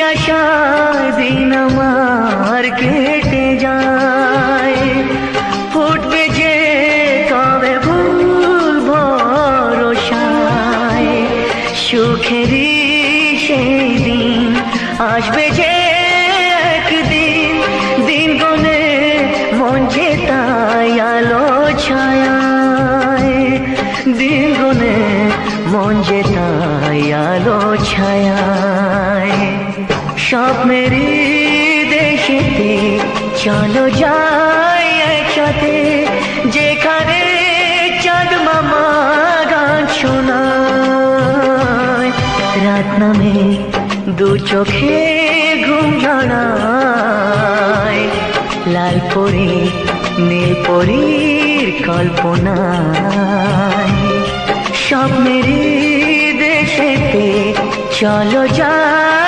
আশায় দিন আমার কেটে যায়, ফুটবে যে কবে ভুল ভরসায়, সুখেরই সেই দিন আসবে যে একদিন, দিন গনে মন যে তাই আলো ছায়ায়, দিন গনে মন যে তাই আলো ছায়ায়। স্বপ্নেরই দেশেতে চলো যাই একসাথে, যেখানে চাঁদ মামা গান শোনায়, রাত নামে দু চোখে ঘুম ঝাড়ায়, লাল পরি নীল পরীর কল্পনায়। স্বপ্নেরই দেশেতে চলো যাই